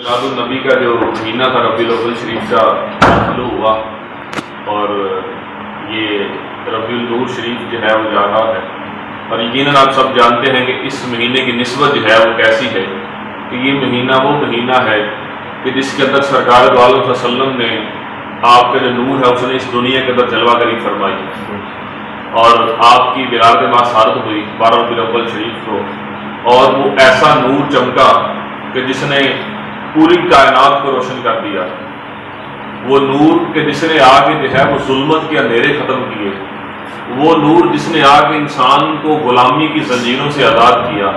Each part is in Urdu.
میلاد النبی کا جو مہینہ تھا ربیع الاول شریف کا شروع ہوا اور یہ ربیع النور شریف جو ہے وہ جا رہا ہے، اور یقیناً آپ سب جانتے ہیں کہ اس مہینے کی نسبت جو ہے وہ کیسی ہے کہ یہ مہینہ وہ مہینہ ہے کہ جس کے اندر سرکار دو عالم صلی اللہ علیہ وسلم نے آپ کا جو نور ہے اس نے اس دنیا کے اندر جلوہ گری فرمائی اور آپ کی ولادت ماسارت ہوئی 12 ربیع الاول شریف کو، اور وہ ایسا نور چمکا کہ جس نے پوری کائنات کو روشن کر دیا، وہ نور کہ جس نے آ کے جو ہے وہ ظلمت کے اندھیرے ختم کیے، وہ نور جس نے آ کے انسان کو غلامی کی زنجیروں سے آزاد کیا،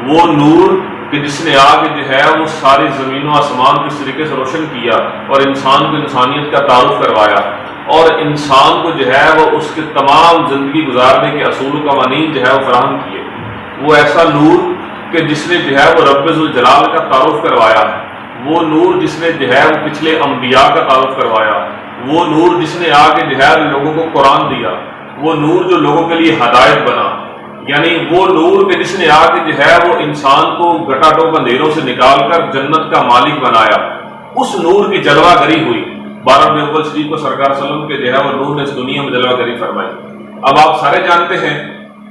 وہ نور کہ جس نے آ کے جو ہے وہ ساری زمین و آسمان کو اس طریقے سے روشن کیا اور انسان کو انسانیت کا تعارف کروایا اور انسان کو جو ہے وہ اس کے تمام زندگی گزارنے کے اصول و قوانین جو ہے وہ فراہم کیے، وہ ایسا نور کہ جس نے جو ہے وہ رب ذوالجلال کا تعارف کروایا، وہ نور جس نے جو ہے وہ پچھلے انبیاء کا تعارف کروایا، وہ نور جس نے آ کے جو ہے لوگوں کو قرآن دیا، وہ نور جو لوگوں کے لیے ہدایت بنا، یعنی وہ نور کہ جس نے آ کے جو ہے وہ انسان کو گٹا ٹوپ اندھیروں سے نکال کر جنت کا مالک بنایا، اس نور کی جلوہ گری ہوئی 12 ربیع الاول شریف کو سرکار صلی اللہ علیہ وسلم کے جو ہے وہ نور نے اس دنیا میں جلوہ گری فرمائی۔ اب آپ سارے جانتے ہیں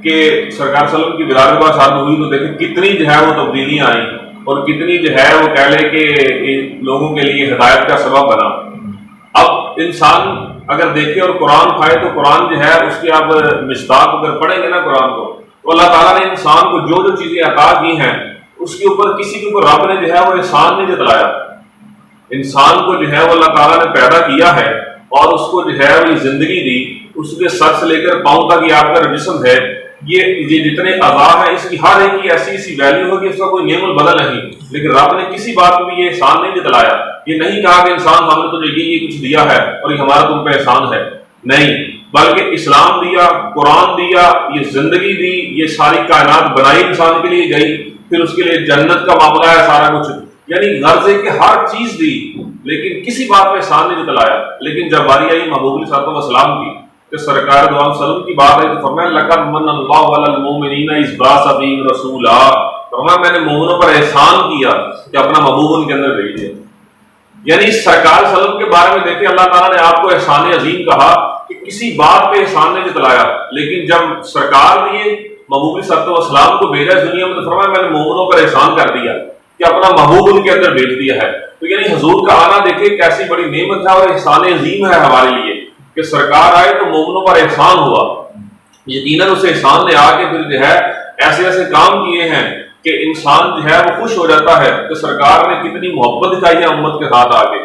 کہ سرکار صلی اللہ علیہ وسلم کی ولادت کے بعد شادی ہوئی تو دیکھیں کتنی جو ہے وہ تبدیلیاں آئیں اور کتنی جو ہے وہ کہہ لے کہ لوگوں کے لیے ہدایت کا سبب بنا۔ اب انسان اگر دیکھے اور قرآن کھائے تو قرآن جو ہے اس کی آپ مصداق اگر پڑھیں گے نا قرآن کو، تو اللہ تعالیٰ نے انسان کو جو جو چیزیں عطا کی ہیں اس کے اوپر کسی کے اوپر رب نے جو ہے وہ احسان نہیں جتلایا۔ انسان کو جو ہے وہ اللہ تعالیٰ نے پیدا کیا ہے اور اس کو جو ہے وہ زندگی دی، اس کے سر سے لے کر پاؤں تک یہ آپ کا جسم ہے، یہ جتنے اعضاء ہیں اس کی ہر ایک کی ایسی ویلیو ہوگی، اس کا کوئی نعم البدل نہیں، لیکن رب نے کسی بات کو بھی یہ احسان نہیں جتلایا، یہ نہیں کہا کہ انسان ہم نے تجھے یہ کچھ دیا ہے اور یہ ہمارا تم پہ احسان ہے، نہیں، بلکہ اسلام دیا، قرآن دیا، یہ زندگی دی، یہ ساری کائنات بنائی انسان کے لیے گئی، پھر اس کے لیے جنت کا معاملہ ہے سارا کچھ، یعنی غرض ہے کہ ہر چیز دی لیکن کسی بات پہ احسان نہیں جتلایا۔ لیکن جب باری آئی محبوب علیہ الصلوۃ والسلام کی کہ سرکار دو عالم وسلم کی بات ہے تو فرمایا لقد من اللہ علی المؤمنین اذ بعث فیہم رسولا، فرمایا میں نے مومنوں پر احسان کیا کہ اپنا محبوب ان کے اندر بھیج دیا۔ یعنی سرکار صلی اللہ علیہ وسلم کے بارے میں دیکھیں اللہ تعالیٰ نے آپ کو احسان عظیم کہا کہ کسی بات پہ احسان نہیں جتلایا، لیکن جب سرکار نے محبوب علیہ الصلوۃ والسلام کو بھیجا اس دنیا میں تو فرمایا میں نے مومنوں پر احسان کر دیا کہ اپنا محبوب ان کے اندر بھیج دیا ہے۔ تو یعنی حضور کا آنا دیکھیں کیسی بڑی نعمت ہے اور احسان عظیم ہے ہمارے لیے کہ سرکار آئے تو مومنوں پر احسان ہوا، یقیناً اس احسان نے آ کے پھر جو ہے ایسے ایسے کام کیے ہیں کہ انسان جو ہے وہ خوش ہو جاتا ہے کہ سرکار نے کتنی محبت دکھائی ہے امت کے ساتھ آ کے،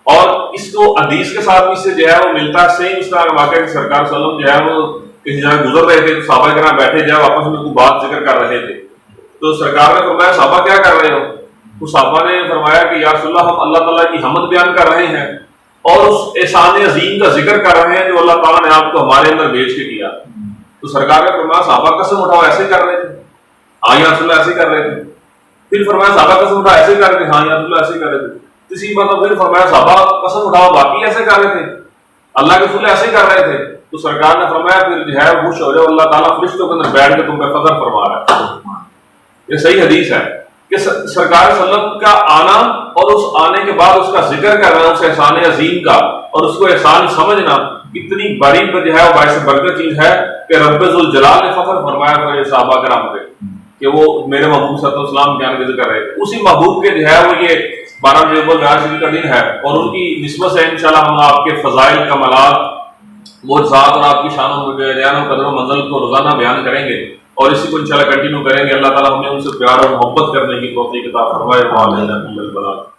اور اس کو حدیث کے ساتھ بھی سے جو ہے وہ ملتا ہے صحیح اس طرح کا واقعہ کہ سرکار صلی اللہ علیہ وسلم جو ہے وہ کسی جگہ گزر رہے تھے تو صحابہ کرام بیٹھے جو ہے آپس میں کوئی بات ذکر کر رہے تھے، تو سرکار نے فرمایا صحابہ کیا کر رہے ہو؟ تو صحابہ نے فرمایا کہ یا رسول اللہ ہم اللہ تعالیٰ کی حمد بیان کر رہے ہیں اور اس احسان عظیم کا ذکر کر رہے ہیں جو اللہ تعالیٰ نے آپ کو ہمارے اندر بھیج کے کیا۔ تو سرکار نے فرمایا صحابہ قسم اٹھاؤ ایسے کر رہے تھے؟ ہاں یا رسول اللہ ایسے کر رہے تھے۔ پھر فرمایا صحابہ قسم اٹھاؤ ایسے کر رہے تھے؟ ہاں یا رسول اللہ ایسے کر رہے تھے۔ اسی بات پھر فرمایا صحابہ قسم اٹھاؤ باقی ایسے کر رہے تھے؟ اللہ کے رسول ایسے کر رہے تھے۔ تو سرکار نے فرمایا پھر جو ہے خوش ہو جاؤ اللہ تعالیٰ فرشتوں کے اندر بیٹھ کے تم پہ فضل فرما رہا ہے۔ یہ صحیح حدیث ہے کہ سرکار صلی اللہ علیہ وسلم کا آنا اور اس آنے کے بعد اس کا ذکر کرنا اس احسان عظیم کا اور اس کو احسان سمجھنا کتنی بڑی جو ہے باعث برکت چیز ہے کہ رب ذوالجلال نے فخر فرمایا میرے صحابہ کرام پہ کہ وہ میرے محبوب صلی اللہ علیہ وسلم بیان کے ذکر رہے تھے۔ اسی محبوب کے جو ہے وہ یہ 12 ربیع الاول شریف کا دن ہے اور ان کی نسبت سے انشاءاللہ ہم آپ کے فضائل کمالات معجزات اور آپ کی شان و قدر و منزل کو روزانہ بیان کریں گے اور اسی کو انشاءاللہ کنٹینیو کریں گے۔ اللہ تعالیٰ ہمیں ان سے پیار اور محبت کرنے کی توفیق عطا فرمائے۔